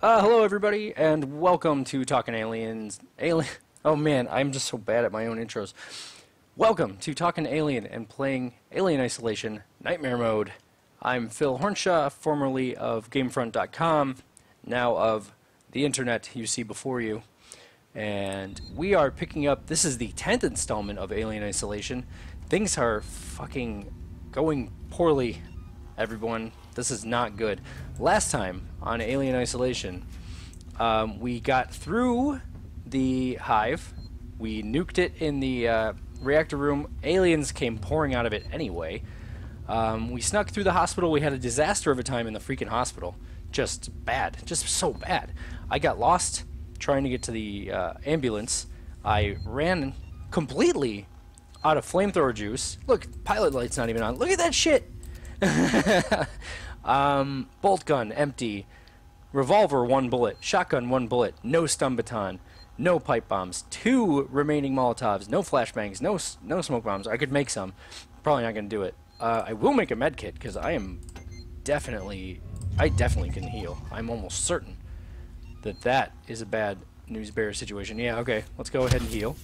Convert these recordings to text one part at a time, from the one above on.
Hello everybody, and welcome to Talkin' Aliens. Oh man, I'm just so bad at my own intros. Welcome to Talkin' Alien and playing Alien Isolation Nightmare Mode. I'm Phil Hornshaw, formerly of Gamefront.com, now of the internet you see before you. And we are picking up, this is the 10th installment of Alien Isolation. Things are fucking going poorly, everyone. This is not good. Last time on Alien Isolation, we got through the hive. We nuked it in the reactor room. Aliens came pouring out of it anyway. We snuck through the hospital. We had a disaster of a time in the freaking hospital. Just bad. Just so bad. I got lost trying to get to the ambulance. I ran completely out of flamethrower juice. Look, pilot light's not even on. Look at that shit! Bolt gun, empty. Revolver, 1 bullet. Shotgun, 1 bullet. No stun baton. No pipe bombs. 2 remaining Molotovs. No flashbangs. No smoke bombs. I could make some. Probably not going to do it. I will make a med kit, because I definitely can heal. I'm almost certain that is a bad news bearer situation. Yeah, okay. Let's go ahead and heal.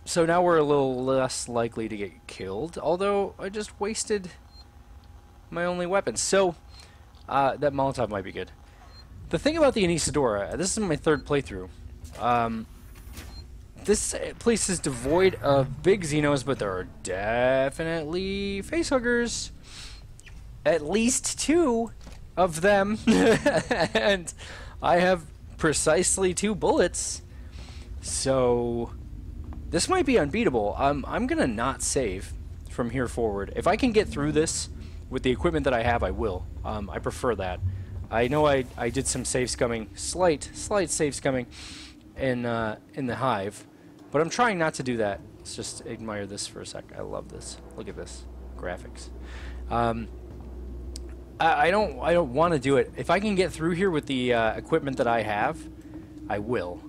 So now we're a little less likely to get killed, although I just wasted my only weapon. So, that Molotov might be good. The thing about the Anesidora, this is my 3rd playthrough. This place is devoid of big Xenos, but there are definitely facehuggers. At least 2 of them. And I have precisely 2 bullets. So this might be unbeatable. I'm gonna not save from here forward. If I can get through this with the equipment that I have, I will. I prefer that. I know I did some save scumming, slight save scumming in the hive, but I'm trying not to do that. Let's just admire this for a sec. I love this. Look at this graphics. I don't want to do it. If I can get through here with the equipment that I have, I will,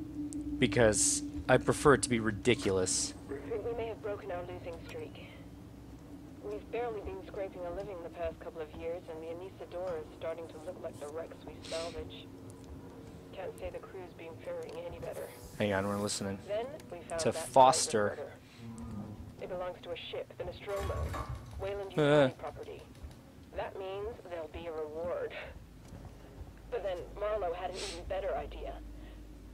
because I prefer it to be ridiculous. We may have broken our losing streak. We've barely been scraping a living the past couple of years, and the Anesidora is starting to look like the wrecks we salvage. Can't say the crew's been faring any better. Hang on, we're listening. Then we found To that Foster. It belongs to a ship, the Nostromo, Wayland Utility property. That means there'll be a reward. But then Marlowe had an even better idea.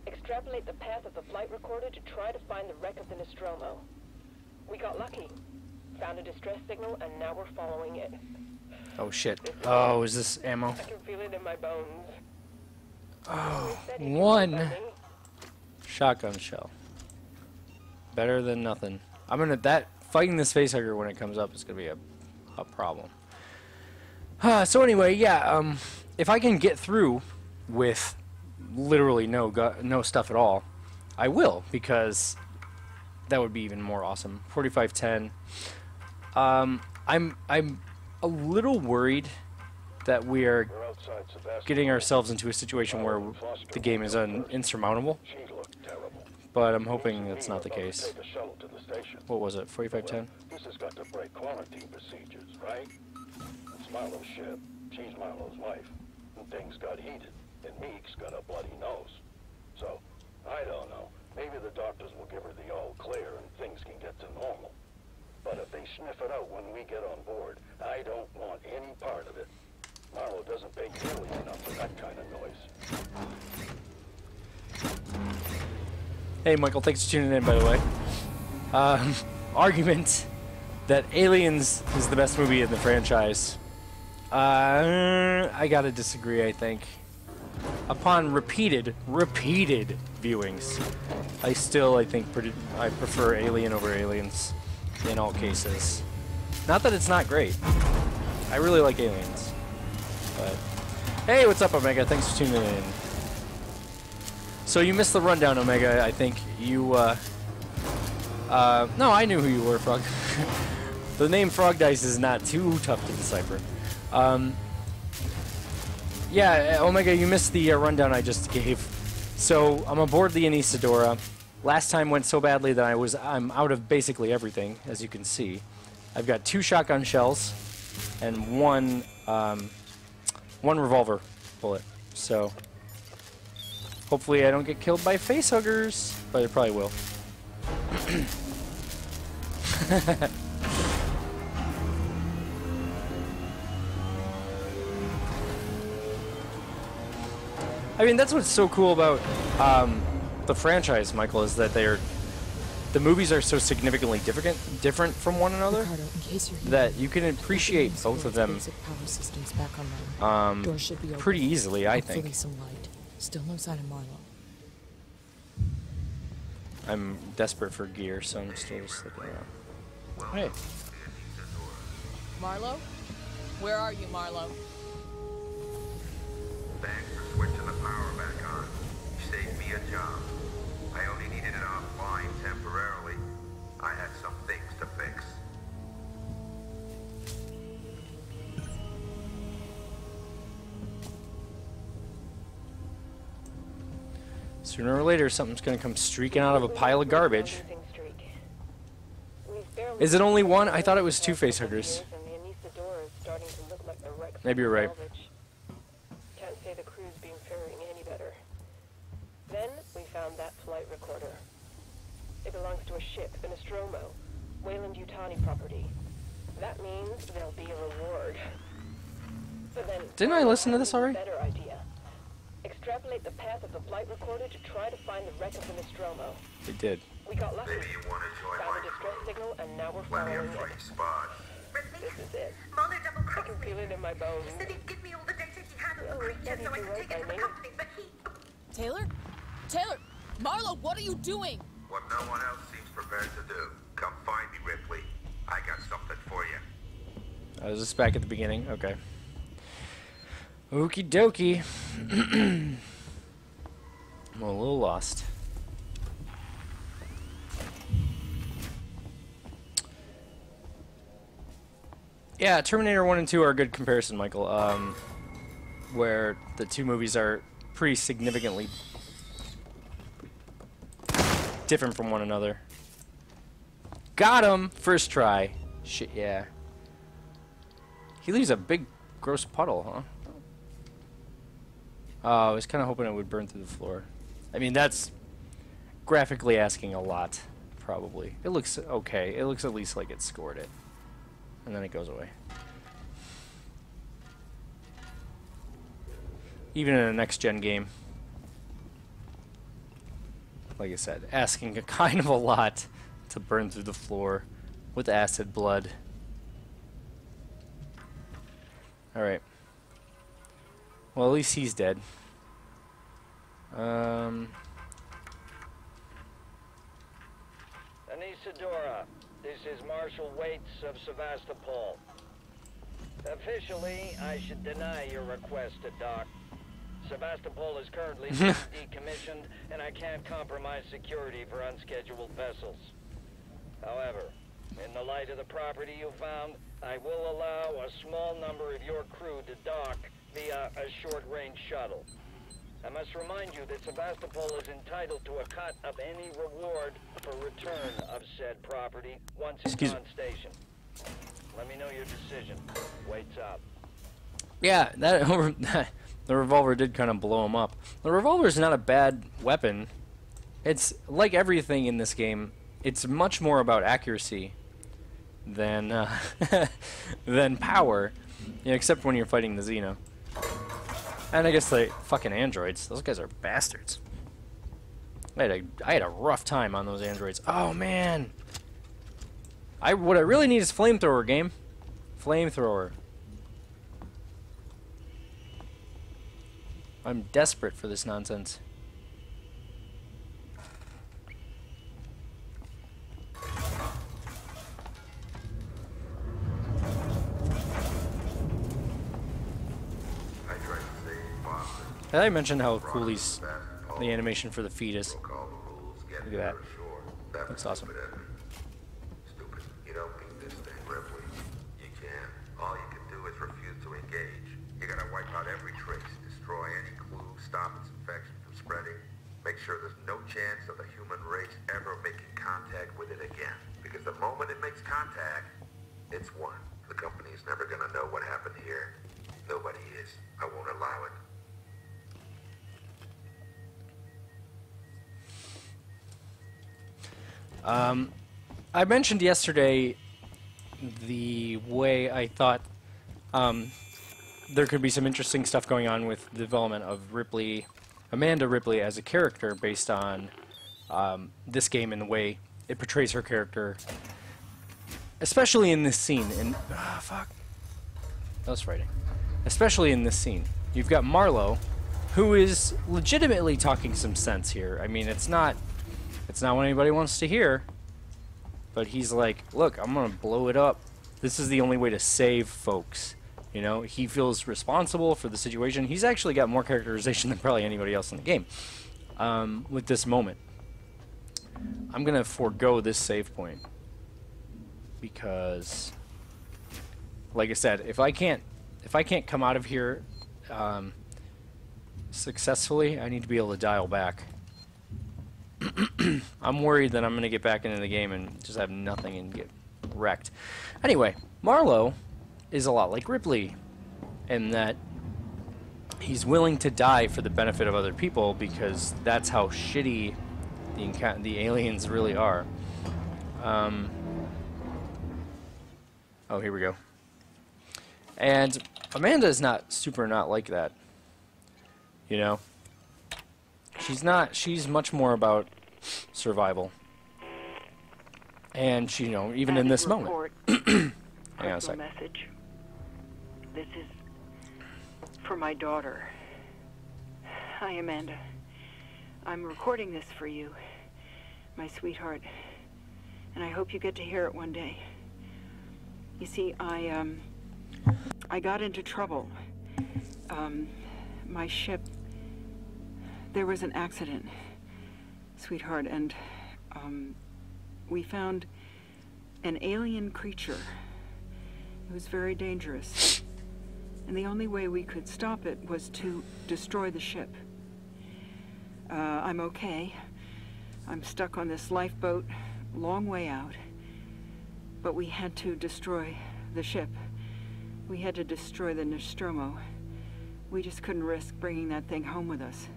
Extrapolate the path of the flight recorder to try to find the wreck of the Nostromo. We got lucky. Found a distress signal, and now we're following it. Oh shit. Oh, is this ammo? I can feel it in my bones. Oh, 1 shotgun shell. Better than nothing. Fighting this facehugger when it comes up is gonna be a problem. So anyway, yeah, if I can get through with literally no stuff at all, I will, because that would be even more awesome. 4510. I'm a little worried that we are getting ourselves into a situation where the game is insurmountable, but I'm hoping that's not the case. What was it? 4510. This has got to break quarantine procedures, right? It's Marlowe's ship. She's Marlowe's wife. And things got heated. And Meek's got a bloody nose. So, I don't know. Maybe the doctors will give her the all clear and things can get to normal. But if they sniff it out when we get on board, I don't want any part of it. Marlowe doesn't pay nearly enough for that kind of noise. Hey Michael, thanks for tuning in, by the way. Argument that Aliens is the best movie in the franchise. I gotta disagree, I think. Upon repeated viewings, I think I prefer Alien over Aliens in all cases. Not that it's not great. I really like Aliens. But hey, what's up, Omega? Thanks for tuning in. So you missed the rundown, Omega. I think you no, I knew who you were, Frog. The name Frog Dice is not too tough to decipher. Yeah, Omega, you missed the rundown I just gave. So I'm aboard the Anesidora. Last time went so badly that I'm out of basically everything, as you can see. I've got 2 shotgun shells and 1 1 revolver bullet. So hopefully I don't get killed by facehuggers, but it probably will. I mean, that's what's so cool about the franchise, Michael, is that the movies are so significantly different from one another, Ricardo, in case you're here, that you can appreciate both of them power systems back online. Doors should be open. pretty easily, I Hopefully think. some light. Still no sign of Marlowe. I'm desperate for gear, so I'm still just looking around. Hey. Marlowe? Where are you, Marlowe? Thanks for switching the power back on. You saved me a job. I only needed it offline temporarily. I had some things to fix. Sooner or later, something's gonna come streaking out of a pile of garbage. Is it only one? I thought it was 2 facehuggers. Maybe you're right. Can't say the crew's been faring any better. Then we found that flight recorder. It belongs to a ship, the Nostromo, Weyland-Yutani property. That means there'll be a reward. But then Didn't I listen to this already? Better idea. Extrapolate the path of the flight recorder to try to find the wreck of the Nostromo. It did. We got lucky. Maybe you want to join Found my a distress crew. signal, and now we're Let me following a free it. spot. This is it. Mother I double-crossed can me. feel it in my bones. Said he'd give me all the data he had Well, on the he said creature so I he'd could do take right it to by the me. company, but he... Taylor? Taylor! Marlowe, what are you doing? What no one else seems prepared to do. Come find me, Ripley. I got something for you. I was just back at the beginning. Okay. Okie dokie. I'm a little lost. Yeah, Terminator 1 and 2 are a good comparison, Michael. Where the 2 movies are pretty significantly different from one another. Got him! First try. Shit, yeah. He leaves a big, gross puddle, huh? Oh, I was kind of hoping it would burn through the floor. I mean, that's graphically asking a lot, probably. It looks okay. It looks at least like it scored it. And then it goes away. Even in a next-gen game. Like I said, asking a kind of a lot to burn through the floor with acid blood. Alright. Well, at least he's dead. Anesidora, this is Marshal Waits of Sevastopol. Officially, I should deny your request to dock. Sevastopol is currently decommissioned, and I can't compromise security for unscheduled vessels. However, in the light of the property you found, I will allow a small number of your crew to dock via a short-range shuttle. I must remind you that Sevastopol is entitled to a cut of any reward for return of said property once it's Excuse on station. Let me know your decision. Waits up. Yeah, that the revolver did kind of blow him up. The revolver is not a bad weapon. It's like everything in this game. It's much more about accuracy than than power, except when you're fighting the Xeno. And I guess the fucking androids. Those guys are bastards. I had a rough time on those androids. Oh man. What I really need is flamethrower, game. Flamethrower. I'm desperate for this nonsense. Did I mention how cool the animation for the feet is? Look at that. Looks awesome. Stupid. You don't beat this thing, Ripley. You can. All you can do is refuse to engage. You gotta wipe out every trace, destroy any clue, stop its infection from spreading. Make sure there's no chance of the human race ever making contact with it again. Because the moment it makes contact, it's won. The company's never gonna know what happened here. Nobody is. I won't I mentioned yesterday the way I thought there could be some interesting stuff going on with the development of Amanda Ripley as a character based on this game and the way it portrays her character, especially in this scene. And fuck, that was frightening. Especially in this scene, you've got Marlowe, who is legitimately talking some sense here. I mean, it's not what anybody wants to hear, but he's like, look, I'm gonna blow it up. This is the only way to save folks. You know, he feels responsible for the situation. He's actually got more characterization than probably anybody else in the game with this moment. I'm gonna forego this save point because, like I said, if I can't come out of here successfully, I need to be able to dial back. I'm worried that I'm going to get back into the game and just have nothing and get wrecked. Anyway, Marlowe is a lot like Ripley in that he's willing to die for the benefit of other people because that's how shitty the aliens really are. Oh, here we go. And Amanda is not like that. You know? She's much more about survival. And she, you know, even in this moment. Hang on a second. Message. This is for my daughter. Hi, Amanda. I'm recording this for you, my sweetheart. And I hope you get to hear it one day. You see, I got into trouble. My ship, there was an accident, sweetheart, and we found an alien creature. It was very dangerous, and the only way we could stop it was to destroy the ship. I'm okay. I'm stuck on this lifeboat, long way out, but we had to destroy the ship. We had to destroy the Nostromo. We just couldn't risk bringing that thing home with us.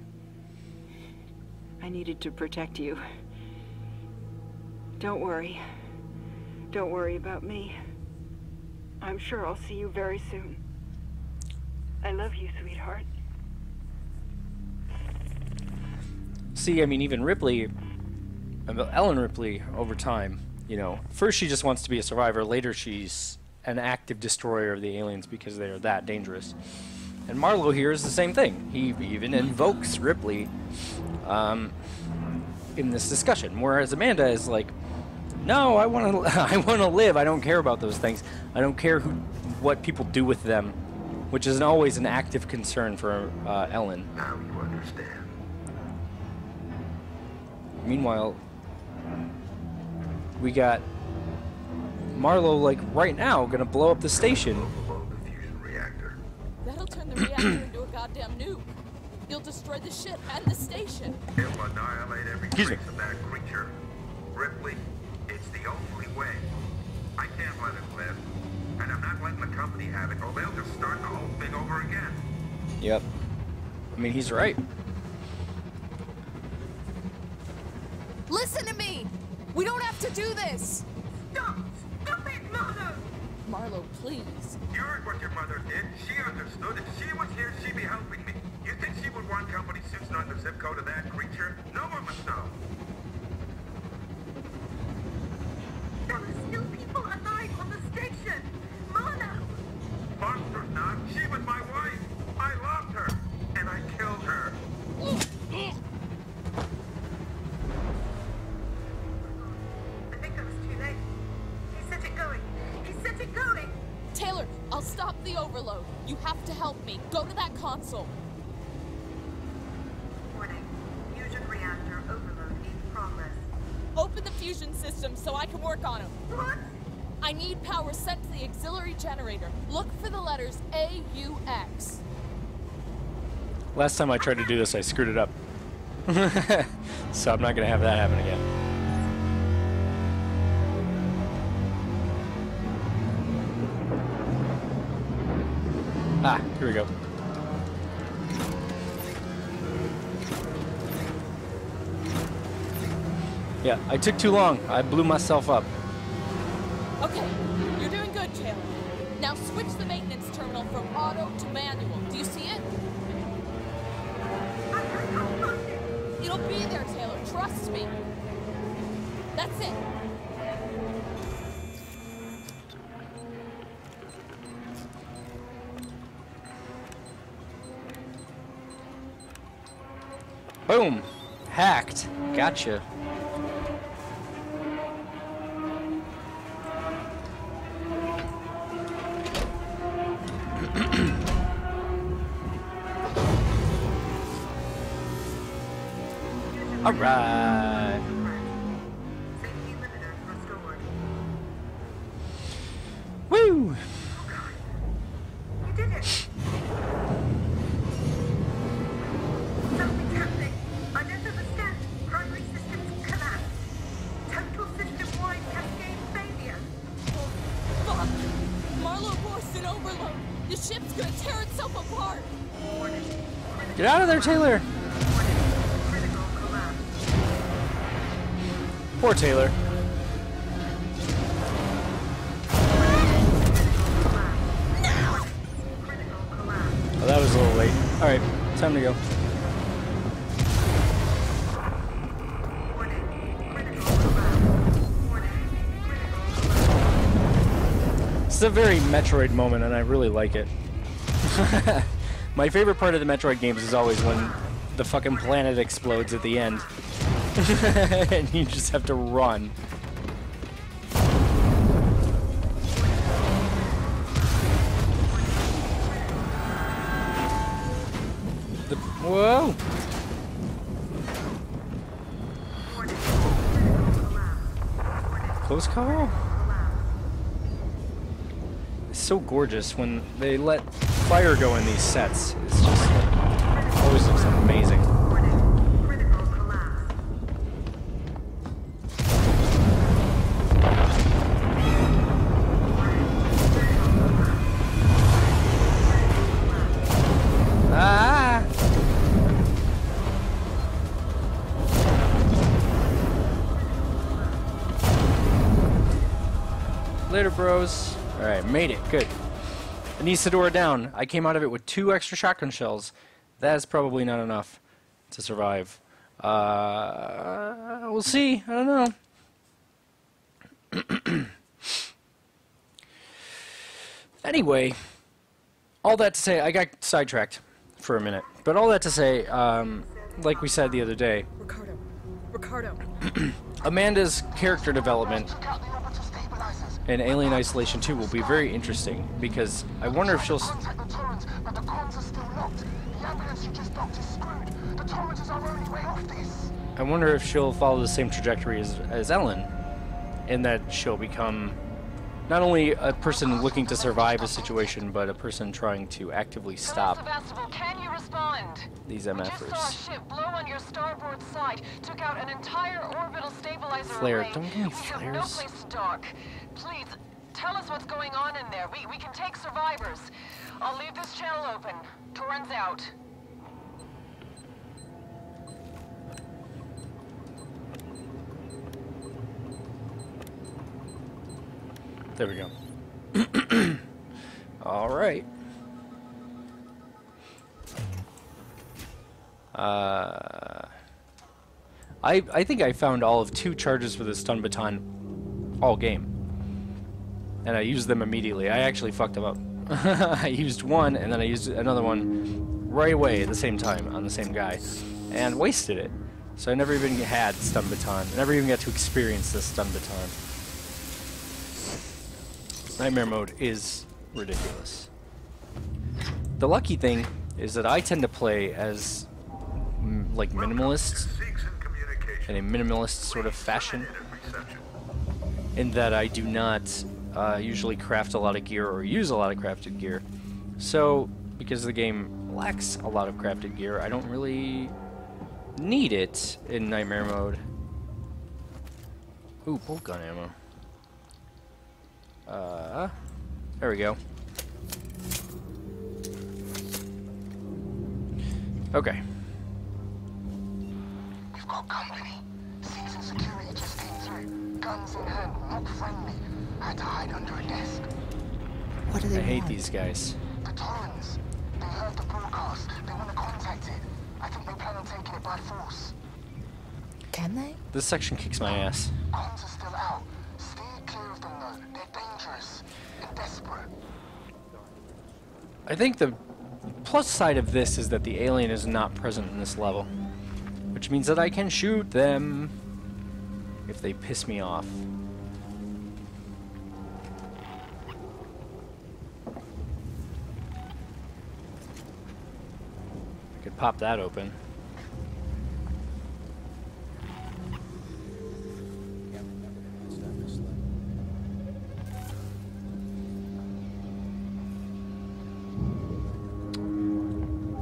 I needed to protect you. Don't worry. Don't worry about me. I'm sure I'll see you very soon. I love you, sweetheart. See, I mean, even Ripley, Ellen Ripley, over time, you know, first she just wants to be a survivor, later she's an active destroyer of the aliens because they are that dangerous. And Marlowe here is the same thing. He even invokes Ripley in this discussion, whereas Amanda is like, no, I want to live. I don't care about those things. I don't care what people do with them, which is always an active concern for Ellen. Now you understand. Meanwhile, we got Marlowe, like, right now, gonna blow up the station. Overload the fusion reactor. That'll turn the reactor into a goddamn nuke. You'll destroy the ship and the station. It will annihilate every Excuse trace me. of that creature. Ripley, it's the only way. I can't let it live. And I'm not letting the company have it, or they'll just start the whole thing over again. Yep. I mean, he's right. Listen to me! We don't have to do this! Stop! Stop it, Marlowe! Marlowe, please. You heard what your mother did. She understood. If she was here, she'd be helping me. You think she would want company suits on the zip code of that creature? No one would know. There are still people alive on the station! Marlowe! Monsters not. She was my wife. I loved her. And I killed her. I think it was too late. He set it going. He set it going! Taylor, I'll stop the overload. You have to help me. Go to that console. Warning. Fusion reactor overload in progress. Open the fusion system so I can work on him. What? I need power sent to the auxiliary generator. Look for the letters AUX. Last time I tried to do this, I screwed it up. So I'm not going to have that happen again. Ah, here we go. Yeah, I took too long. I blew myself up. Okay, you're doing good, Taylor. Now switch the maintenance terminal from auto to manual. Do you see it? It'll be there, Taylor. Trust me. That's it. Boom. Hacked. Gotcha. All right. Safety limiters restored. Woo! You did it! Something's happening. I don't understand. Primary systems collapse. Total system-wide cascade failure. Fuck! Marlowe forced an overload. The ship's gonna tear itself apart. Get out of there, Taylor. Critical collapse. Poor Taylor. Critical collapse. Oh, that was a little late. All right, time to go. Critical collapse. Critical collapse. It's a very Metroid moment, and I really like it. My favorite part of the Metroid games is always when the fucking planet explodes at the end. And you just have to run. Whoa! Close call? It's so gorgeous when they let fire go in these sets. It's just like, always looks amazing. Critical collapse. Ah! Later, bros. Alright, made it. Good. Anesidora down. I came out of it with 2 extra shotgun shells. That is probably not enough to survive. We'll see. I don't know. Anyway, all that to say, I got sidetracked for a minute. But all that to say, like we said the other day, Ricardo. Amanda's character development in Alien Isolation 2 will be very interesting, because I wonder if she'll... I wonder if she'll follow the same trajectory as Ellen, in that she'll become not only a person looking to survive a situation, but a person trying to actively stop Sebastopol, can you respond? these We just saw a MFers. ship blow on your starboard side, took out an entire orbital stabilizer Flare. array. Don't give me We have no flares. place to dock. Please, tell us what's going on in there. We can take survivors. I'll leave this channel open. Torrens out. There we go. All right. I think I found all of 2 charges for the stun baton all game, and I used them immediately. I actually fucked them up. I used one, and then I used another one right away at the same time on the same guy, and wasted it. So I never even had stun baton. I never even got to experience this stun baton. Nightmare mode is ridiculous. The lucky thing is that I tend to play as like minimalist, in a minimalist sort of fashion, in that I do not usually craft a lot of gear or use a lot of crafted gear. So, because the game lacks a lot of crafted gear, I don't really need it in Nightmare mode. Ooh, bolt gun ammo. There we go. Okay. We've got company. Season security guns in hand, not friendly. I had to hide under a desk. What do they I hate want? these guys. The Torrens. They heard the broadcast. They want to contact it. I think they plan on taking it by force. Can they? This section kicks my ass. Comms are still out. Steer clear of them though. They're dangerous and desperate. I think the plus side of this is that the alien is not present in this level, which means that I can shoot them if they piss me off. I could pop that open.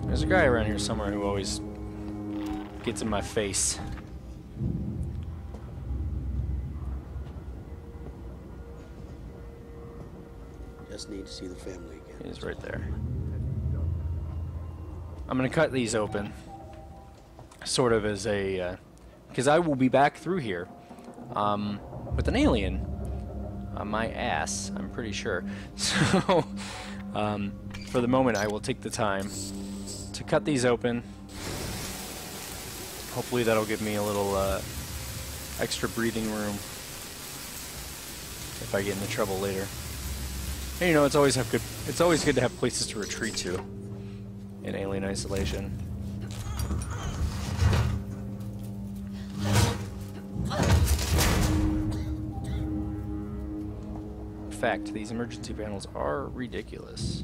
There's a guy around here somewhere who always gets in my face. Just need to see the family again. He's right there. I'm gonna cut these open, sort of as a, because I will be back through here with an alien on my ass, I'm pretty sure. So, for the moment, I will take the time to cut these open. Hopefully that'll give me a little extra breathing room if I get into trouble later. And you know, it's always good to have places to retreat to in Alien Isolation. In fact, these emergency panels are ridiculous.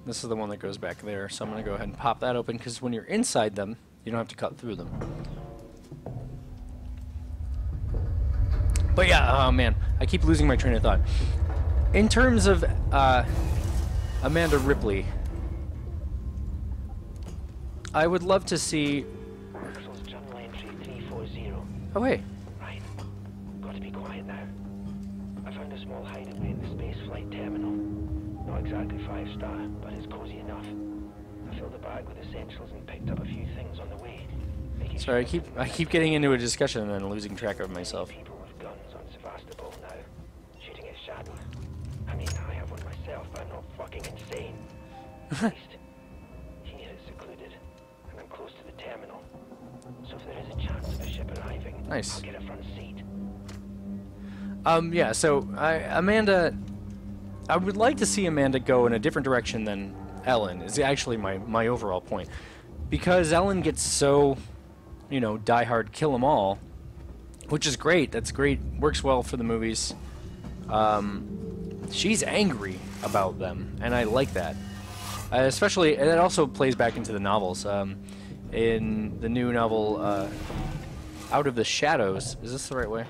This is the one that goes back there, so I'm going to go ahead and pop that open, because when you're inside them, you don't have to cut through them. But yeah, oh man, I keep losing my train of thought. In terms of Amanda Ripley, I would love to see... Journal entry 340. Oh hey. Right. Got to be quiet now. I found a small hideaway in the space flight terminal. Not exactly 5-star, but it's cozy enough. I filled a bag with essentials and picked up a few things on the way. Sorry, I keep getting into a discussion and then losing track of myself. People with guns on Sevastopol now, shooting at shadows. I mean, I have one myself, but I'm not fucking insane. At least, here it's secluded, and I'm close to the terminal. So if there is a chance of a ship arriving, nice. I'll get a front seat. Yeah, so Amanda... I would like to see Amanda go in a different direction than Ellen, is actually my overall point. Because Ellen gets so, you know, die-hard kill 'em all, which is great, that's great, works well for the movies. She's angry about them, and I like that. Especially, and it also plays back into the novels. In the new novel, Out of the Shadows, is this the right way?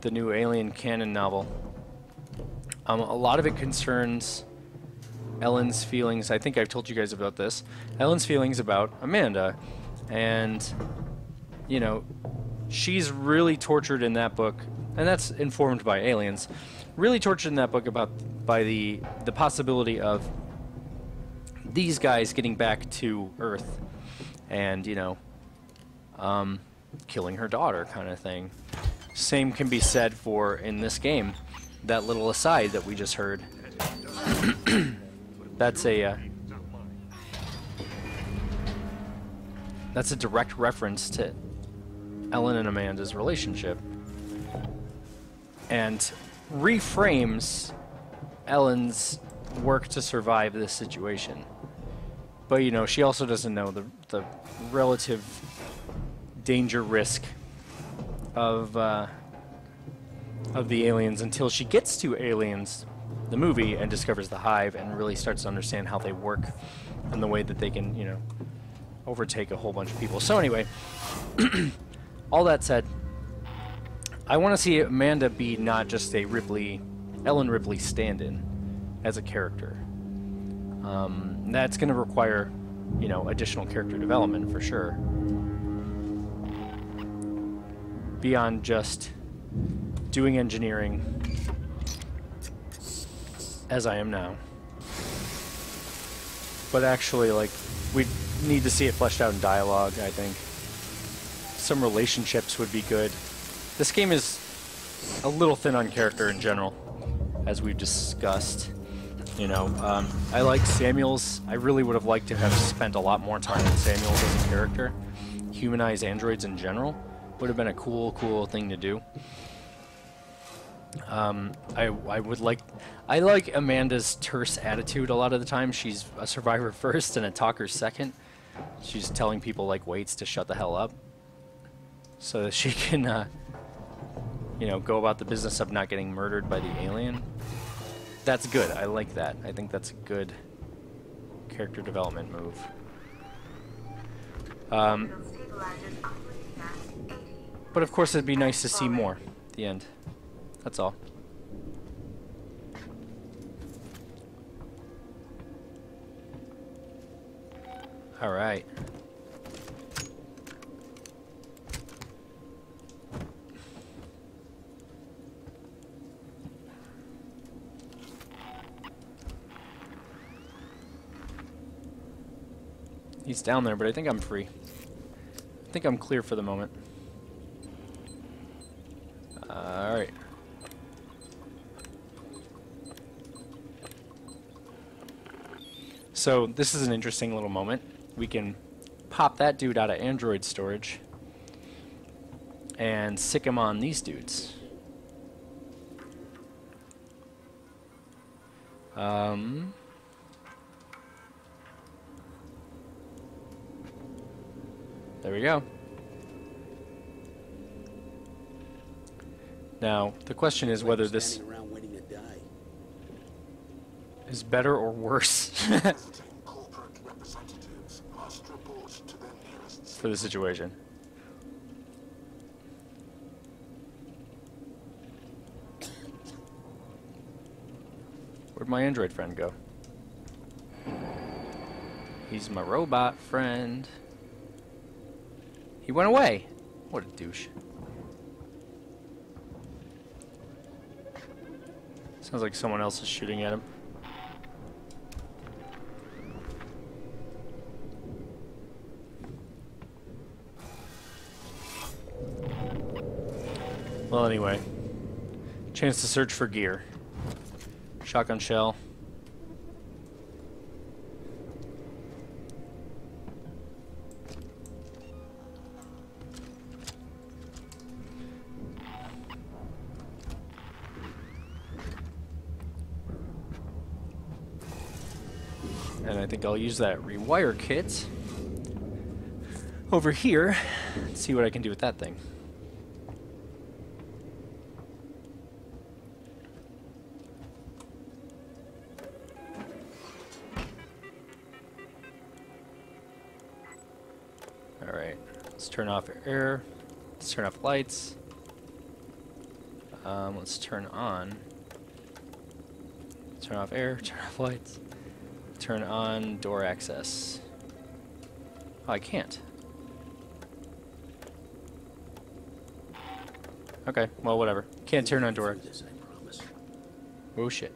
The new Alien canon novel. A lot of it concerns Ellen's feelings. I think I've told you guys about this. Ellen's feelings about Amanda. And, you know, she's really tortured in that book, and that's informed by aliens, really tortured in that book by the possibility of these guys getting back to Earth and, you know, killing her daughter kind of thing. Same can be said for, in this game, that little aside that we just heard. That's a direct reference to Ellen and Amanda's relationship, and reframes Ellen's work to survive this situation. But you know, she also doesn't know the relative danger risk of the aliens until she gets to Aliens, the movie, and discovers the hive and really starts to understand how they work and the way that they can, you know, overtake a whole bunch of people. So anyway, all that said, I want to see Amanda be not just a Ellen Ripley stand-in as a character. That's going to require, you know, additional character development for sure. Beyond just doing engineering as I am now. but actually, like, we need to see it fleshed out in dialogue, I think. Some relationships would be good. This game is a little thin on character in general, as we've discussed. You know, I like Samuels. I really would have liked to have spent a lot more time with Samuels as a character. Humanize androids in general would have been a cool thing to do. I like Amanda's terse attitude a lot of the time. She's a survivor first and a talker second. She's telling people like Waits to shut the hell up, so that she can, you know, go about the business of not getting murdered by the alien. That's good. I like that. I think that's a good character development move. But of course, it'd be nice to see more at the end. That's all. All right. He's down there, but I think I'm free. I think I'm clear for the moment. Alright. So, this is an interesting little moment. We can pop that dude out of Android storage and sick him on these dudes. There we go. Now, the question is whether this is better or worse for the situation. Where'd my android friend go? He's my robot friend. He went away. What a douche. Sounds like someone else is shooting at him. Well, anyway. Chance to search for gear. Shotgun shell. And I think I'll use that rewire kit over here and see what I can do with that thing. Alright, let's turn off air, let's turn off lights, let's turn on, turn off air, turn off lights. Turn on door access. Oh, I can't. Okay, well, whatever. Can't turn on door. Oh, shit.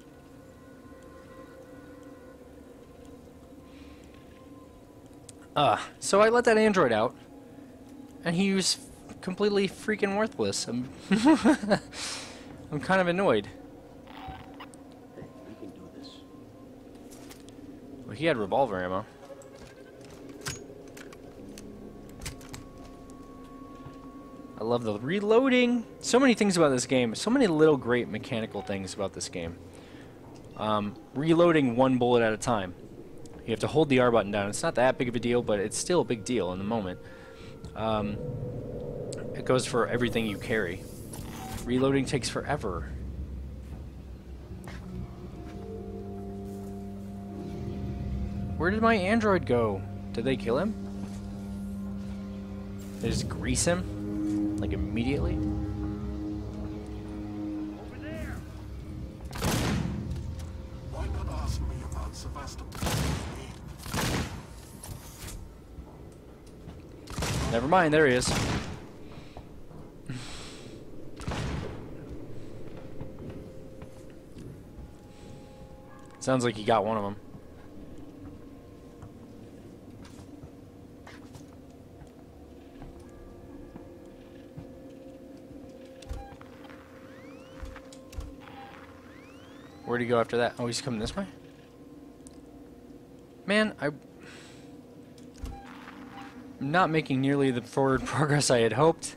So I let that android out, and he was completely freaking worthless. I'm kind of annoyed. Well, he had revolver ammo. I love the reloading. So many things about this game. So many little great mechanical things about this game. Reloading one bullet at a time. You have to hold the R button down. It's not that big of a deal, but it's still a big deal in the moment. It goes for everything you carry. Reloading takes forever. Where did my android go? Did they kill him? They just grease him? Like immediately? Over there. Why not ask me about Sebastopol? Never mind, there he is. Sounds like he got one of them. Where'd he go after that? Oh, he's coming this way? Man, I'm not making nearly the forward progress I had hoped.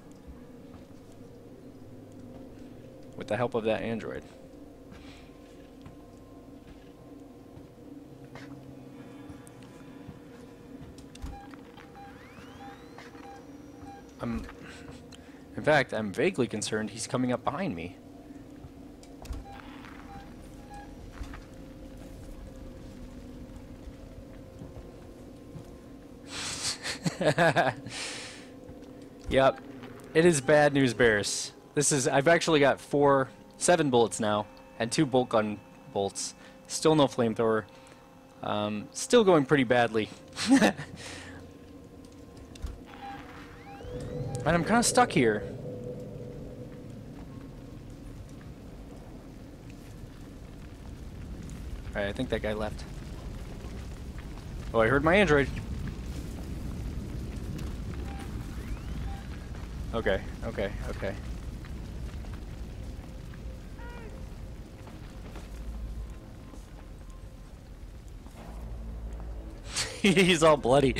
With the help of that android. In fact, I'm vaguely concerned he's coming up behind me. Yep. It is bad news bears. I've actually got 7 bullets now, and 2 bolt gun bolts. Still no flamethrower. Still going pretty badly. And I'm kind of stuck here. Alright, I think that guy left. Oh, I heard my android. Okay, okay, okay. He's all bloody.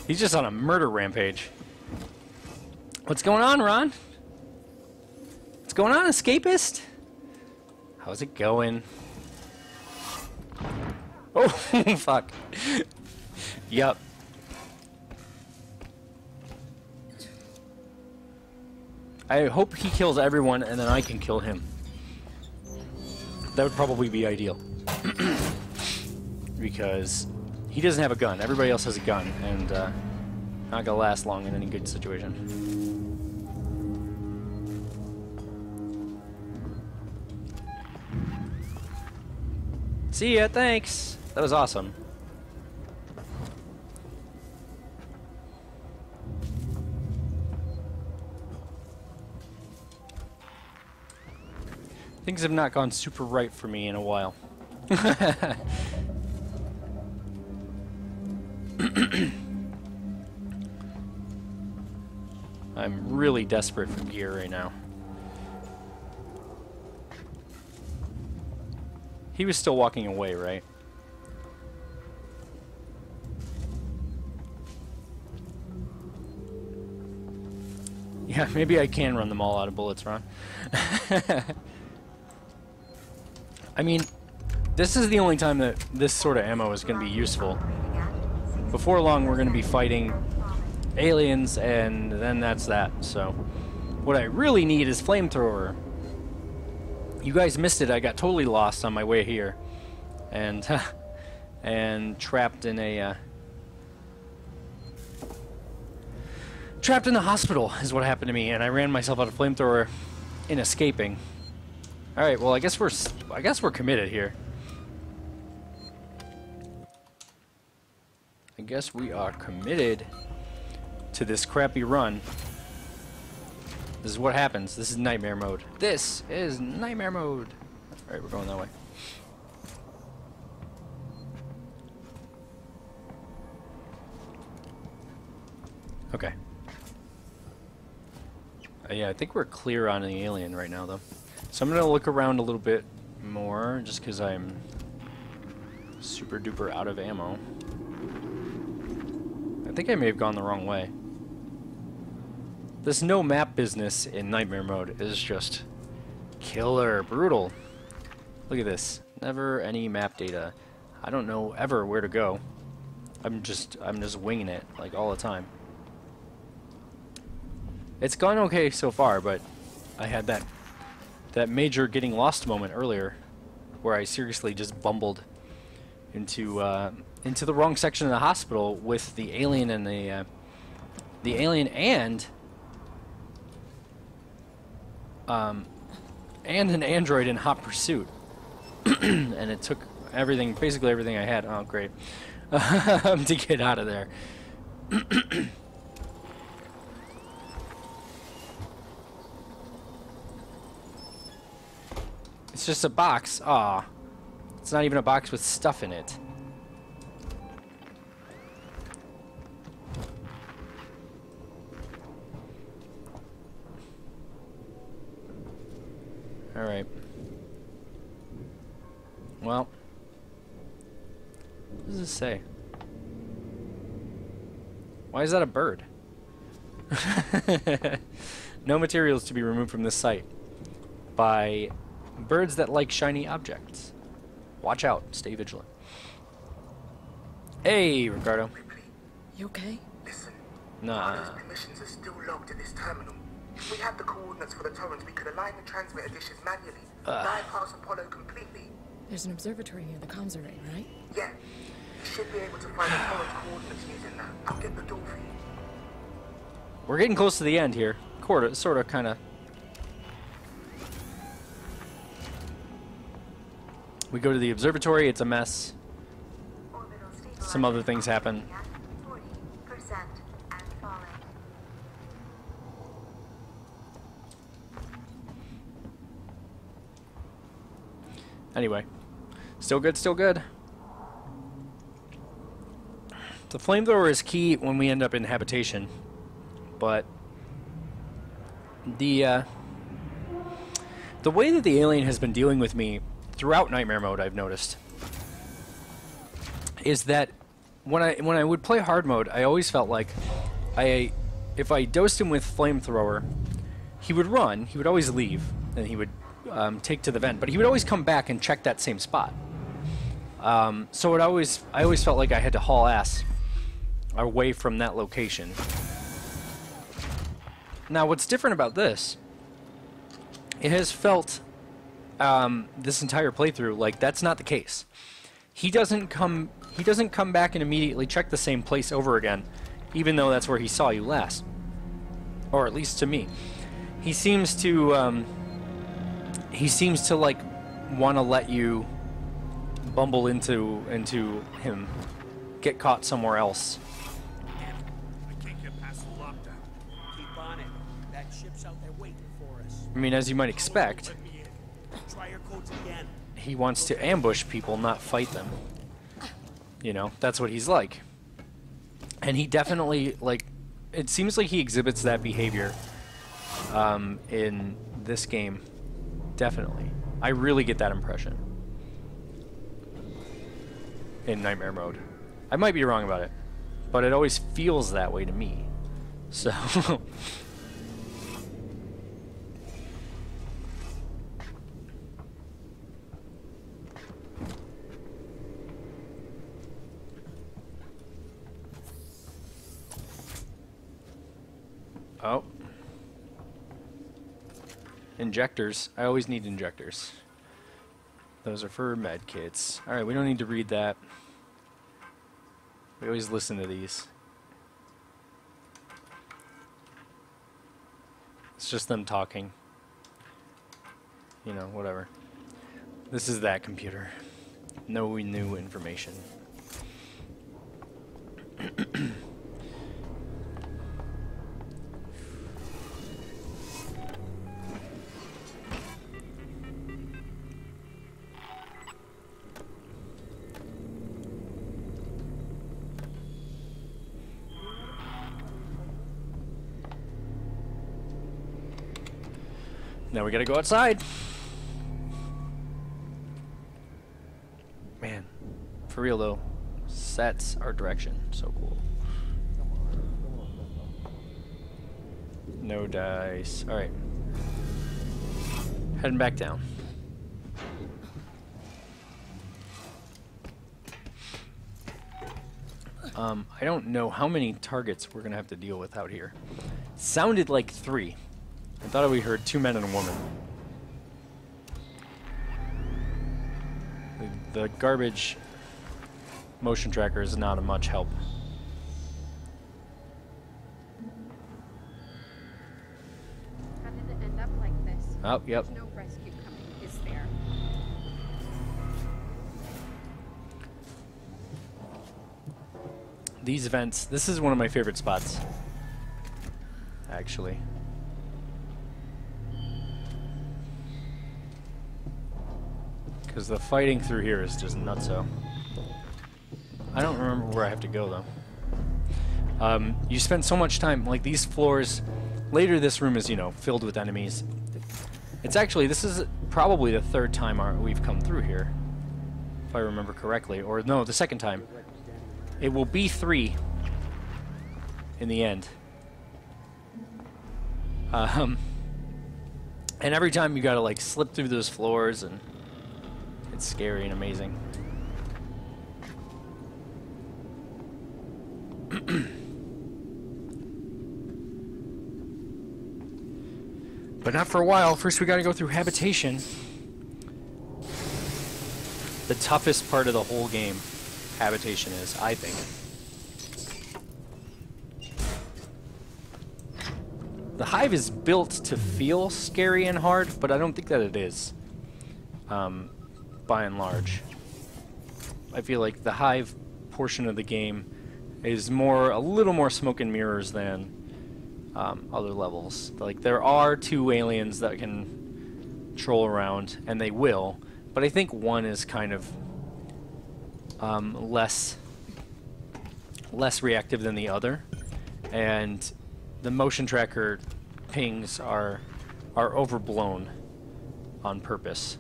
He's just on a murder rampage. What's going on, Ron? What's going on, escapist? How's it going? Oh, fuck. Yup. I hope he kills everyone and then I can kill him. That would probably be ideal. Because he doesn't have a gun. Everybody else has a gun, and not gonna last long in any good situation. See ya, thanks! That was awesome. Things have not gone super right for me in a while. I'm really desperate for gear right now. He was still walking away, right? Yeah, maybe I can run them all out of bullets, Ron. I mean, this is the only time that this sort of ammo is going to be useful. Before long, we're going to be fighting aliens, and then that's that. So, what I really need is flamethrower. You guys missed it. I got totally lost on my way here, and and trapped in a trapped in the hospital is what happened to me, and I ran myself out of flamethrower in escaping. All right. Well, I guess we're committed here. I guess we are committed to this crappy run. This is what happens. This is nightmare mode. This is nightmare mode. Alright, we're going that way. Okay. Yeah, I think we're clear on the alien right now, though. So I'm going to look around a little bit more, just because I'm super duper out of ammo. I think I may have gone the wrong way. This no map business in nightmare mode is just killer brutal. Look at this. Never any map data. I don't know ever where to go. I'm just winging it like all the time. It's gone okay so far, but I had that major getting lost moment earlier where I seriously just bumbled into the wrong section of the hospital with the alien and the alien and an android in hot pursuit. And it took everything, basically everything I had. Oh, great. To get out of there. It's just a box. Aw. It's not even a box with stuff in it. Alright. Well. What does this say? Why is that a bird? No materials to be removed from this site by birds that like shiny objects. Watch out. Stay vigilant. Hey, Ricardo. You okay? Listen. Nah. Those permissions are still logged at this terminal. If we had the coordinates for the torrents, we could align the transmitter dishes manually. Bypass Apollo completely. There's an observatory near the comms array, right? Yeah. You should be able to find the torrent coordinates using that. I'll get the door for you. We're getting close to the end here. Sort of, kind of. We go to the observatory. It's a mess. Some other things happen. 40% and falling. Anyway. Still good, still good. The flamethrower is key when we end up in habitation. But the way that the alien has been dealing with me throughout Nightmare Mode, I've noticed, is that when I would play hard mode, I always felt like if I dosed him with flamethrower, he would run, he would always leave, and he would take to the vent, but he would always come back and check that same spot. So I always felt like I had to haul ass away from that location. Now, what's different about this, it has felt this entire playthrough like that's not the case. He doesn't come back and immediately check the same place over again, even though that's where he saw you last, or at least to me. He seems to like want to let you bumble into him, get caught somewhere else. I mean, as you might expect, he wants to ambush people, not fight them. You know, that's what he's like. And he definitely, like, it seems like he exhibits that behavior in this game. Definitely. I really get that impression in Nightmare Mode. I might be wrong about it, but it always feels that way to me. So... Oh. Injectors. I always need injectors. Those are for med kits. Alright, we don't need to read that. We always listen to these. It's just them talking. You know, whatever. This is that computer. No new information. Now we gotta go outside. Man, for real though, sets our direction. So cool. No dice. Alright. Heading back down. I don't know how many targets we're gonna have to deal with out here. Sounded like 3. I thought we heard 2 men and a woman. The garbage motion tracker is not a much help. How did it end up like this? Oh, yep. There's no rescue coming, is there? These vents, this is one of my favorite spots, actually. Because the fighting through here is just nutso. I don't remember where I have to go, though. You spend so much time, like these floors, later this room is, you know, filled with enemies. It's actually, this is probably the third time we've come through here, if I remember correctly. Or no, the second time. It will be 3 in the end. And every time you gotta like slip through those floors, and it's scary and amazing. But not for a while. First we gotta go through habitation. The toughest part of the whole game, habitation is, I think. The Hive is built to feel scary and hard, but I don't think that it is. By and large. I feel like the Hive portion of the game is a little more smoke and mirrors than other levels. Like, there are 2 aliens that can troll around, and they will, but I think one is kind of less reactive than the other, and the motion tracker pings are overblown on purpose.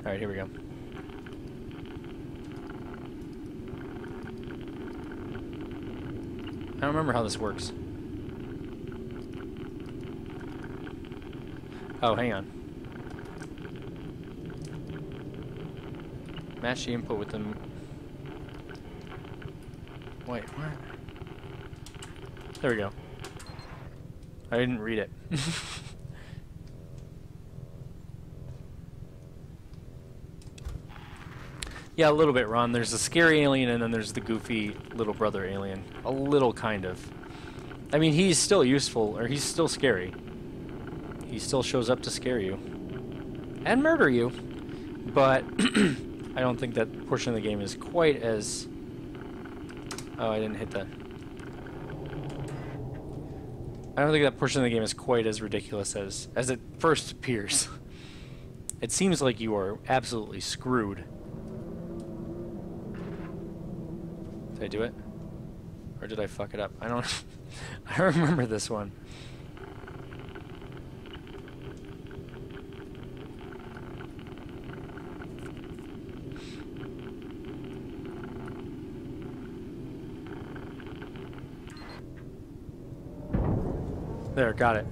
Alright, here we go. I don't remember how this works. Oh, hang on. Match the input with them. Wait, what? There we go. I didn't read it. Yeah, a little bit, Ron. There's a scary alien, and then there's the goofy little brother alien. A little, kind of. I mean, he's still useful, or he's still scary. He still shows up to scare you. And murder you. But I don't think that portion of the game is quite as... Oh, I didn't hit that. I don't think that portion of the game is quite as ridiculous as it first appears. It seems like you are absolutely screwed. Did I do it? Or did I fuck it up? I don't... I remember this one. There, got it.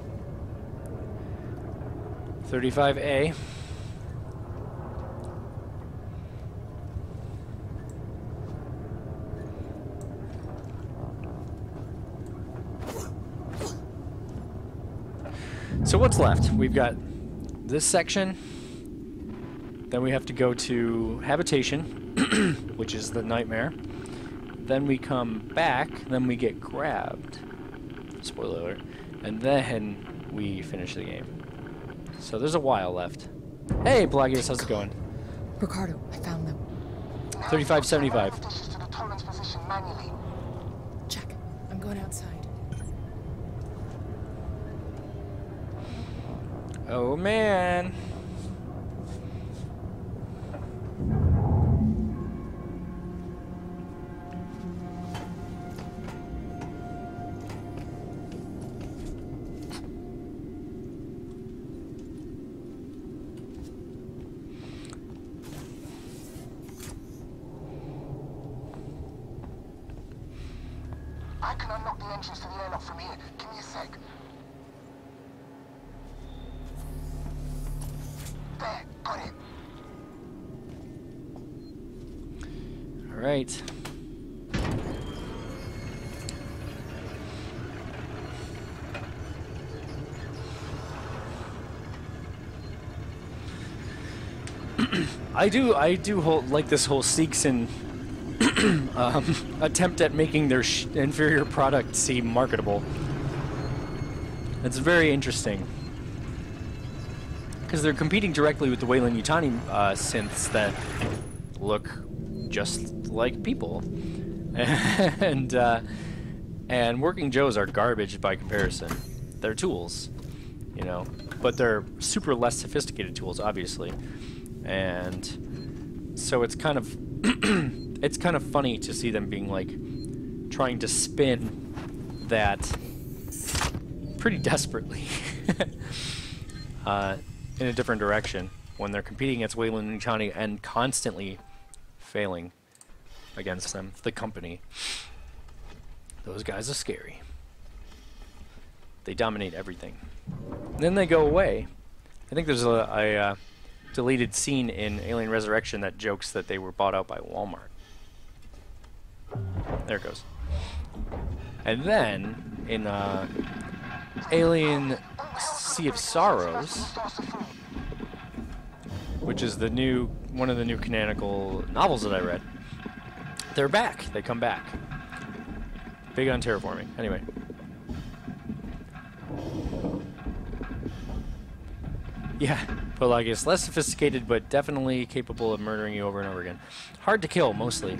35A. So what's left? We've got this section, then we have to go to habitation, which is the nightmare, then we come back, then we get grabbed, spoiler alert, and then we finish the game. So there's a while left. Hey, Pelagius, how's it going? Ricardo, I found them. 3575. Check. I'm going outside. Oh, man. I can unlock the entrance to the airlock from here. Give me a sec. There, got it. All right. I do like this whole Seegson attempt at making their inferior product seem marketable. It's very interesting. Because they're competing directly with the Weyland-Yutani synths that look just like people. And Working Joes are garbage by comparison. They're tools, you know, but they're super less sophisticated tools, obviously. And so it's kind of it's kind of funny to see them being like trying to spin that pretty desperately in a different direction when they're competing against Wayland and Johnny and constantly failing against them. The company. Those guys are scary. They dominate everything. Then they go away. I think there's a deleted scene in Alien Resurrection that jokes that they were bought out by Walmart. There it goes. And then in Alien Sea of Sorrows, which is the new one of the new canonical novels that I read, they're back. They come back. Big on terraforming. Anyway. Yeah, but like it's less sophisticated, but definitely capable of murdering you over and over again. Hard to kill, mostly.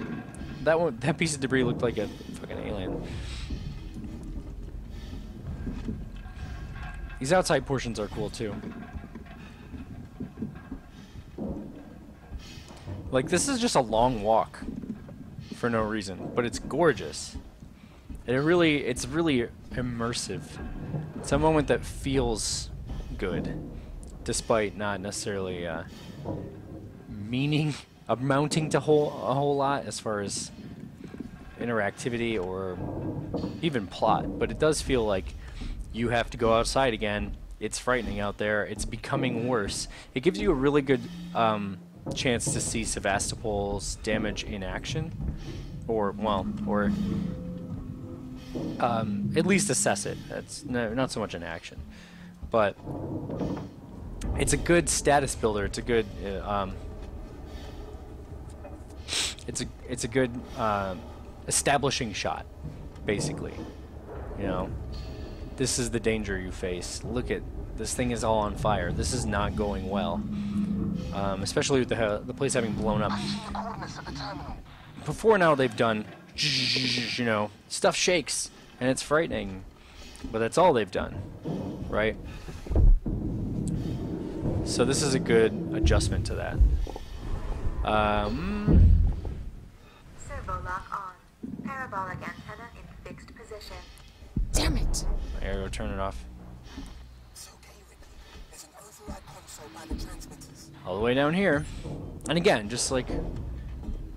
That piece of debris looked like a fucking alien. These outside portions are cool too. Like this is just a long walk for no reason, but it's gorgeous. And it's really immersive. It's a moment that feels good, despite not necessarily amounting to a whole lot as far as interactivity or even plot. But it does feel like you have to go outside again. It's frightening out there. It's becoming worse. It gives you a really good chance to see Sevastopol's damage in action, or at least assess it. It's not so much in action, but it's a good status builder. It's a good it's a good establishing shot, basically. You know, this is the danger you face. Look at this thing is all on fire. This is not going well, especially with the place having blown up. Before now, they've done, you know, stuff shakes and it's frightening, but that's all they've done, right? So this is a good adjustment to that. Servo lock on. Parabolic antenna in fixed position. Damn it! I gotta go turn it off. It's okay, Ricky. There's an override console by the transmitters. All the way down here. And again, just like,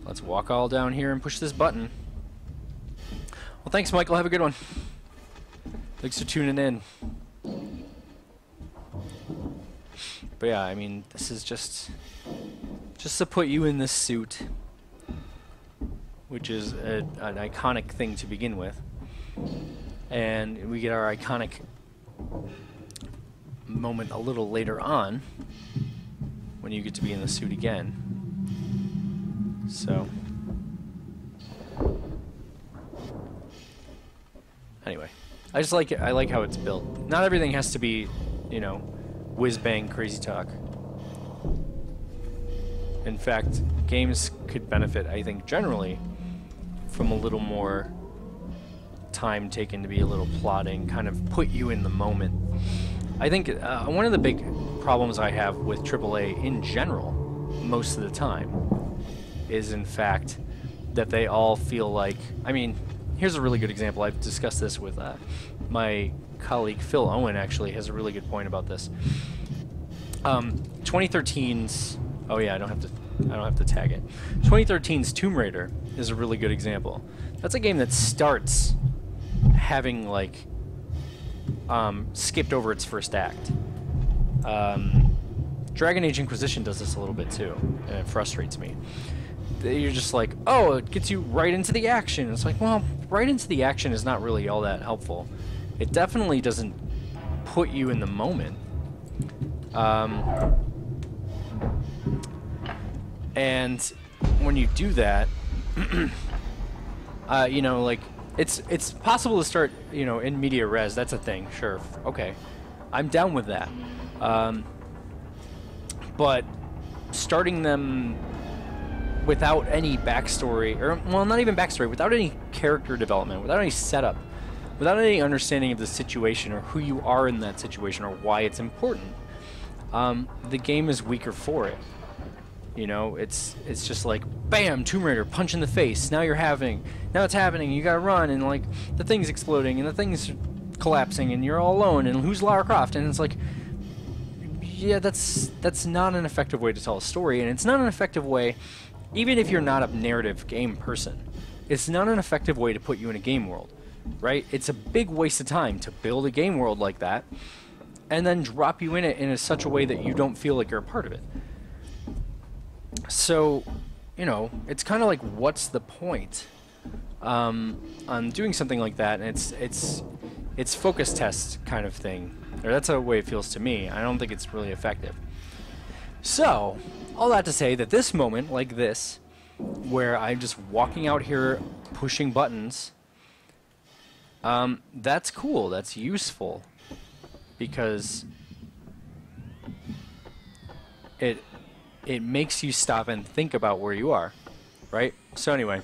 let's walk all down here and push this button. Well, thanks, Michael. Have a good one. Thanks for tuning in. But yeah, I mean, this is just to put you in this suit, which is an iconic thing to begin with. And we get our iconic moment a little later on when you get to be in the suit again. So anyway, I like how it's built. Not everything has to be, you know, whiz bang crazy talk. In fact, games could benefit, I think, generally from a little more time taken to be a little plotting, kind of put you in the moment. I think one of the big problems I have with AAA in general, most of the time, is in fact that they all feel like, I mean, here's a really good example. I've discussed this with my colleague Phil Owen. Actually has a really good point about this. 2013's, oh yeah, I don't have to tag it. 2013's Tomb Raider is a really good example. That's a game that starts having like skipped over its first act. Dragon Age Inquisition does this a little bit too, and it frustrates me. You're just like, oh, it gets you right into the action. It's like, well, right into the action is not really all that helpful. It definitely doesn't put you in the moment. And when you do that, you know, like, it's possible to start, you know, in media res. That's a thing, sure, okay. I'm down with that. But starting them without any backstory, or, well, not even backstory, without any character development, without any setup, without any understanding of the situation or who you are in that situation or why it's important, the game is weaker for it. You know, it's just like, bam, Tomb Raider, punch in the face. Now it's happening. You gotta run, and like the thing's exploding, and the thing's collapsing and you're all alone, and who's Lara Croft? And it's like, yeah, that's not an effective way to tell a story, and it's not an effective way, even if you're not a narrative game person, it's not an effective way to put you in a game world, right? It's a big waste of time to build a game world like that and then drop you in it in such a way that you don't feel like you're a part of it. So, you know, it's kind of like, what's the point on doing something like that? And it's focus test kind of thing, or that's the way it feels to me. I don't think it's really effective. So, all that to say that this moment, like this, where I'm just walking out here pushing buttons, that's cool, that's useful, because it makes you stop and think about where you are, right? So anyway,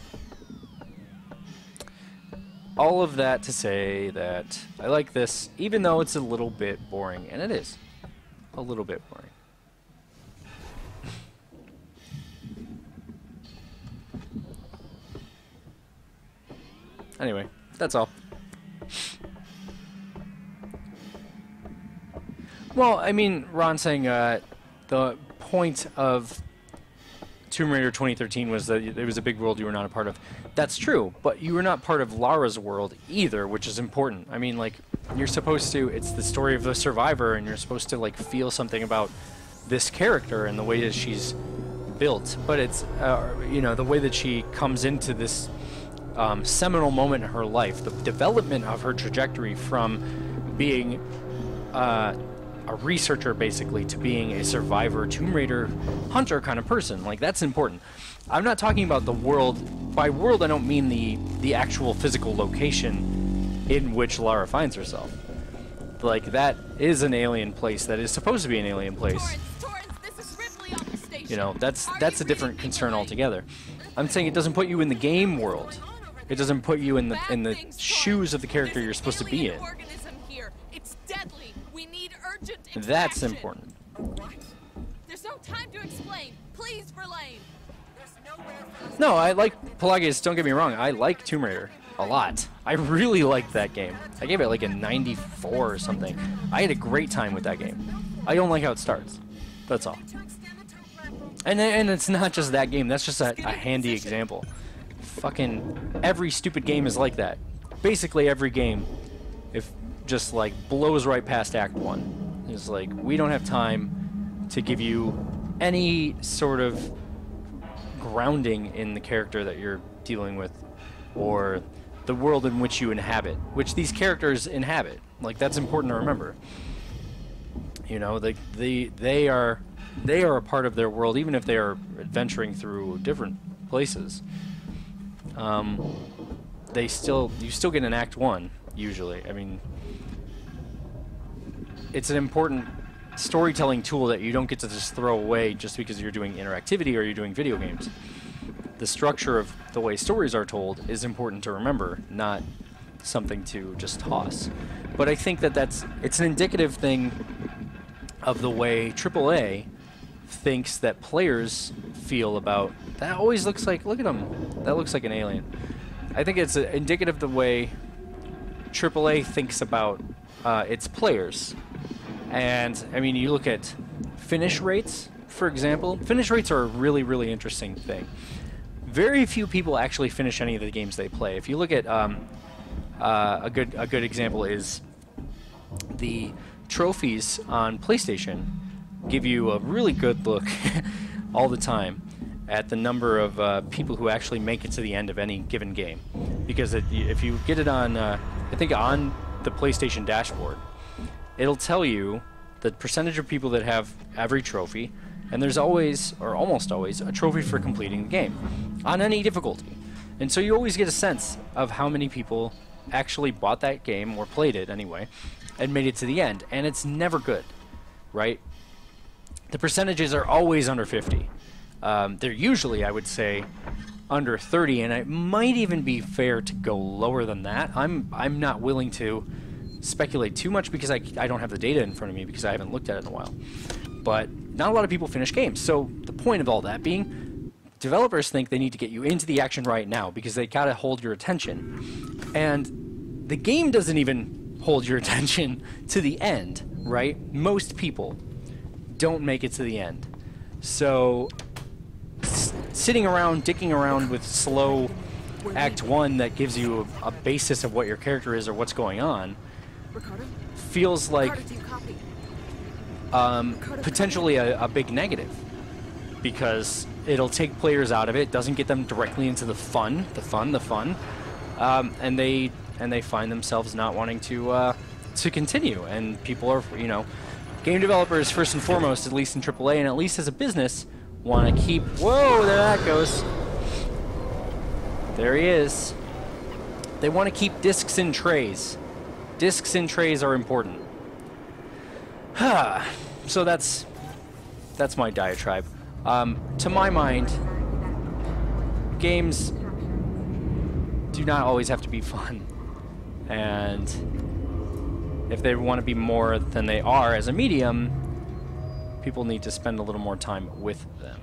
all of that to say that I like this, even though it's a little bit boring, and it is a little bit boring. Anyway, that's all. Well, I mean, Ron saying the point of Tomb Raider 2013 was that it was a big world you were not a part of. That's true, but you were not part of Lara's world either, which is important. I mean, like, you're supposed to, it's the story of the survivor, and you're supposed to, like, feel something about this character and the way that she's built. But it's, you know, the way that she comes into this seminal moment in her life, the development of her trajectory from being a researcher, basically, to being a survivor, Tomb Raider hunter kind of person. Like, that's important. I'm not talking about the world. By world, I don't mean the actual physical location in which Lara finds herself. Like, that is an alien place. That is supposed to be an alien place. Torrance, this is Ripley on the station. You know, that's a different concern altogether. I'm saying it doesn't put you in the game world. It doesn't put you in the shoes of the character you're supposed to be in. It's deadly. We need urgent interaction. That's important. There's no time to explain. Please, Verlaine. No, I like Pelagius, don't get me wrong. I like Tomb Raider a lot. I really liked that game. I gave it like a 94 or something. I had a great time with that game. I don't like how it starts. That's all. And it's not just that game. That's just a handy example. Fucking every stupid game is like that. Basically every game, if just like blows right past Act 1. It's like, we don't have time to give you any sort of grounding in the character that you're dealing with, or the world in which you inhabit, which these characters inhabit. Like, that's important to remember. You know, they are a part of their world, even if they are adventuring through different places. You still get an Act 1 usually. I mean, it's an important storytelling tool that you don't get to just throw away just because you're doing interactivity or you're doing video games. The structure of the way stories are told is important to remember, not something to just toss. But I think that it's an indicative thing of the way AAA thinks that players feel about, that always looks like, look at him, that looks like an alien. I think it's indicative of the way AAA thinks about its players. And, I mean, you look at finish rates, for example. Finish rates are a really, really interesting thing. Very few people actually finish any of the games they play. If you look at a good example is the trophies on PlayStation give you a really good look all the time at the number of people who actually make it to the end of any given game. Because if you get it on, I think on the PlayStation dashboard, it'll tell you the percentage of people that have every trophy, and there's always, or almost always, a trophy for completing the game on any difficulty. And so you always get a sense of how many people actually bought that game, or played it anyway, and made it to the end. And it's never good, right? The percentages are always under 50. They're usually, I would say, under 30, and it might even be fair to go lower than that. I'm not willing to speculate too much because I don't have the data in front of me because I haven't looked at it in a while. But not a lot of people finish games. So the point of all that being, developers think they need to get you into the action right now because they gotta hold your attention. And the game doesn't even hold your attention to the end, right? Most people don't make it to the end. So, sitting around, dicking around with slow Act 1 that gives you a basis of what your character is or what's going on feels like potentially a big negative, because it'll take players out of it, doesn't get them directly into the fun, and they find themselves not wanting to continue. And people are, you know, game developers first and foremost, at least in AAA and at least as a business, want to keep. Whoa, there that goes. There he is. They want to keep discs in trays. Discs in trays are important. So that's my diatribe. To my mind, games do not always have to be fun. And if they want to be more than they are as a medium, people need to spend a little more time with them.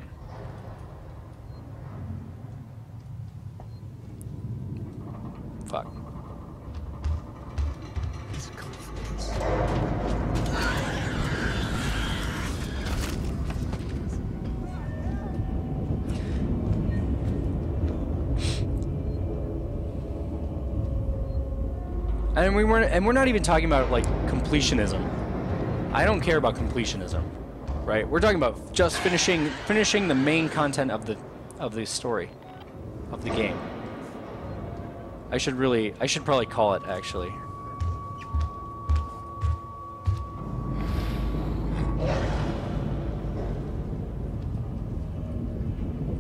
Fuck. And we're not even talking about like completionism. I don't care about completionism, right? We're talking about just finishing the main content of the story of the game. I should probably call it, actually.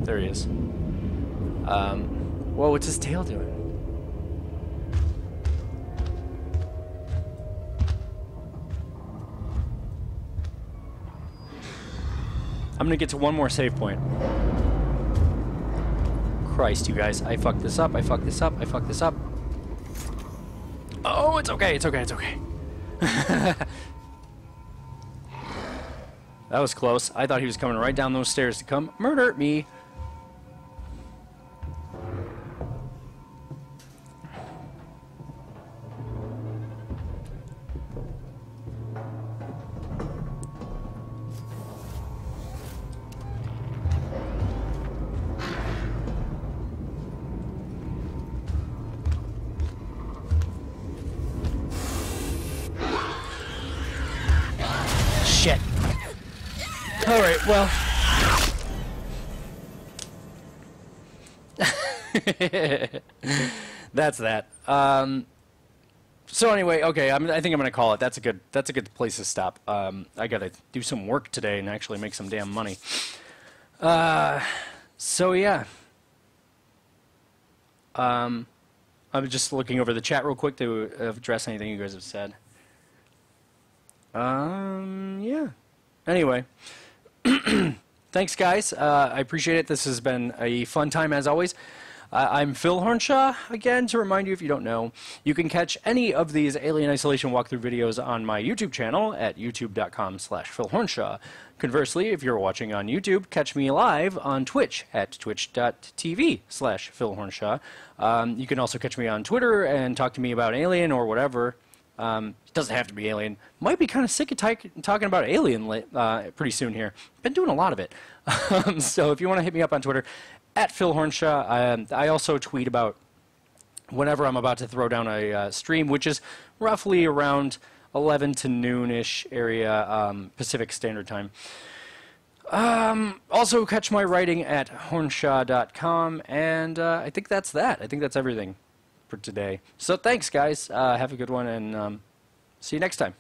There he is. Whoa, what's his tail doing? I'm gonna get to one more save point. Christ, you guys, I fucked this up, I fucked this up. Oh, it's okay. That was close. I thought he was coming right down those stairs to come murder me. Shit. Alright, well. That's that. So anyway, okay, I think I'm gonna call it. That's a good place to stop. I gotta do some work today and actually make some damn money. So yeah. I'm just looking over the chat real quick to address anything you guys have said. Yeah. Anyway. Thanks, guys. I appreciate it. This has been a fun time, as always. I'm Phil Hornshaw. Again, to remind you, if you don't know, you can catch any of these Alien Isolation walkthrough videos on my YouTube channel at youtube.com/PhilHornshaw. Conversely, if you're watching on YouTube, catch me live on Twitch at twitch.tv/PhilHornshaw. You can also catch me on Twitter and talk to me about Alien or whatever. It doesn't have to be Alien. Might be kind of sick of talking about Alien pretty soon here. Been doing a lot of it. So if you want to hit me up on Twitter, at Phil Hornshaw. I also tweet about whenever I'm about to throw down a stream, which is roughly around 11 to noon-ish area Pacific Standard Time. Also catch my writing at hornshaw.com, and I think that's that. I think that's everything for today. So thanks, guys. Have a good one, and see you next time.